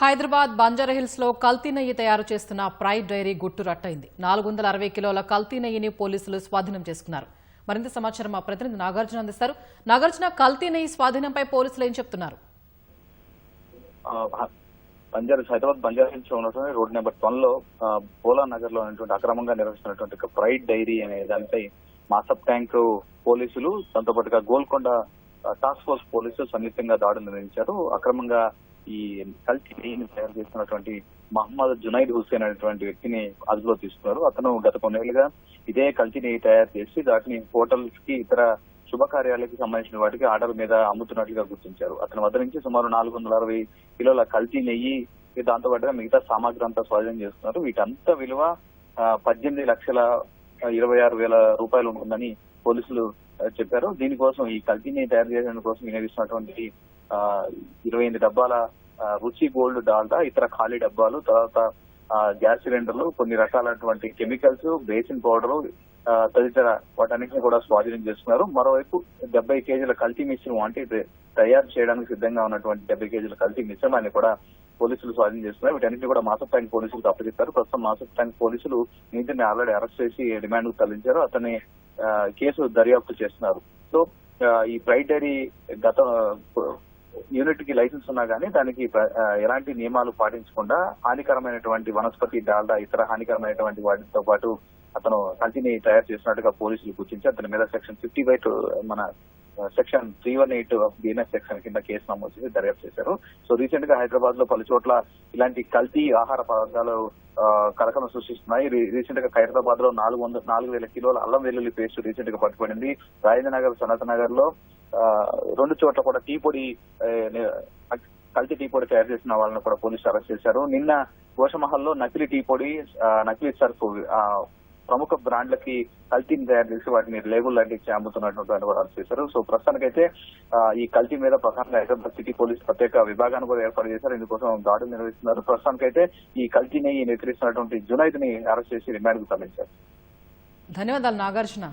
హైదరాబాద్ బంజారాహిల్స్ లో కల్తీ నెయ్యి తయారు చేస్తున్న ప్రైడ్ డైరీ గుట్టు రట్టయింది. 460 కిలోల కల్తీ నెయ్యిని పోలీసులు స్వాధీనం చేసుకున్నారు. మరింత సమాచారం మా ప్రతినిధి నాగార్జున అందిస్తారు. నాగార్జున, కల్తీ నెయ్యి స్వాధీనంపై పోలీసులు ఏం చెప్తున్నారు? హైదరాబాద్ బంజారాహిల్స్ లో ఉన్నటువంటి రోడ్ నెంబర్ 1 లో పోలా నగర్ లో ఉన్నటువంటి అక్రమంగా నిర్వహిస్తున్నటువంటి ప్రైడ్ డైరీ అనే దానిపై మాసప్ ట్యాంక్ పోలీసులు, దాంతో పాటుగా గోల్కొండ టాస్క్ ఫోర్స్ పోలీసులు సంయుక్తంగా దాడులు నిర్వహించారు. అక్రమంగా ఈ కల్తీ నెయ్యిని తయారు చేస్తున్నటువంటి మహమ్మద్ జునైద్ హుస్సేన్ అనేటువంటి వ్యక్తిని అదుపులో తీసుకున్నారు. అతను గత కొన్నేళ్లుగా ఇదే కల్తీ నెయ్యి తయారు చేసి వాటిని హోటల్స్ కి, ఇతర శుభకార్యాలకు సంబంధించిన వాటికి ఆర్డర్ మీద అమ్ముతున్నట్లుగా గుర్తించారు. అతని వద్ద నుంచి సుమారు 460 కిలోల కల్తీ నెయ్యి, దాంతో పాటుగా మిగతా సామాగ్రి అంతా స్వాధీనం చేస్తున్నారు. వీటంతా విలువ 18,26,000 రూపాయలు ఉంటుందని పోలీసులు చెప్పారు. దీనికోసం ఈ కల్తీ నెయ్యి తయారు చేయడం కోసం వినియోగిస్తున్నటువంటి 28 డబ్బాల రుచి గోల్డ్ డాల్డా, ఇతర ఖాళీ డబ్బాలు, తర్వాత గ్యాస్ సిలిండర్లు, కొన్ని రకాలైనటువంటి కెమికల్స్, బేసిన్ పౌడర్ తదితర వాటన్నింటినీ కూడా స్వాధీనం చేస్తున్నారు. మరోవైపు 70 కేజీల కల్తీ మిశ్రమం, అంటే తయారు చేయడానికి సిద్ధంగా ఉన్నటువంటి 70 కేజీల కల్తీ మిశ్రమాన్ని కూడా పోలీసులు స్వాధీనం చేస్తున్నారు. వీటన్నింటినీ కూడా మాసప్ ట్యాంక్ పోలీసులకు అప్పచెప్పారు. ప్రస్తుతం మాసప్ ట్యాంక్ పోలీసులు నిందితుడిని ఆల్రెడీ అరెస్ట్ చేసి రిమాండ్ కు తరలించారు. అతన్ని కేసు దర్యాప్తు చేస్తున్నారు. సో ఈ ప్రైడ్ డైరీ గత యూనిట్ కి లైసెన్స్ ఉన్నా కానీ దానికి ఎలాంటి నియమాలు పాటించకుండా హానికరమైనటువంటి వనస్పతి డాల్డా, ఇతర హానికరమైనటువంటి వాటితో పాటు అతను కల్తీని తయారు చేసినట్టుగా పోలీసులు గుర్తించి అతని మీద సెక్షన్ 50/2 మన సెక్షన్ 318 బిఎన్ఎస్ సెక్షన్ కింద కేసు నమోదు చేసి దర్యాప్తు చేశారు. సో రీసెంట్ గా హైదరాబాద్ లో పలు చోట్ల ఇలాంటి కల్తీ ఆహార పదార్థాలు కలకలం సృష్టిస్తున్నాయి. రీసెంట్ గా హైదరాబాద్ లో 4,000 కిలోల అల్లం వెల్లుల్లి పేస్ట్ రీసెంట్ గా పట్టుబడింది. రాజేంద్ర నగర్, సనత్ నగర్ లో 2 చోట్ల కూడా టీ పొడి, కల్తీ టీ పొడి తయారు చేసిన వాళ్ళని కూడా పోలీసులు అరెస్ట్ చేశారు. నిన్న గోషమహల్లో నకిలీ టీ పొడి, నకిలీ సర్ఫ్ ప్రముఖ బ్రాండ్లకి కల్తీని తయారు చేసి వాటిని లేబుల్ లాంటివి అమ్ముతున్నటువంటి కూడా అరెస్ట్ చేశారు. సో ప్రస్తుతానికైతే ఈ కల్తీ మీద ప్రధానంగా హైదరాబాద్ సిటీ పోలీసు ప్రత్యేక విభాగాన్ని కూడా ఏర్పాటు చేశారు. ఇందుకోసం దాడులు నిర్వహిస్తున్నారు. ప్రస్తుతానికైతే ఈ కల్తీని వ్యతిరేకిస్తున్నటువంటి జునైద్ ని అరెస్ట్ చేసి రిమాండ్ కు తరలించారు. ధన్యవాదాలు నాగార్జున.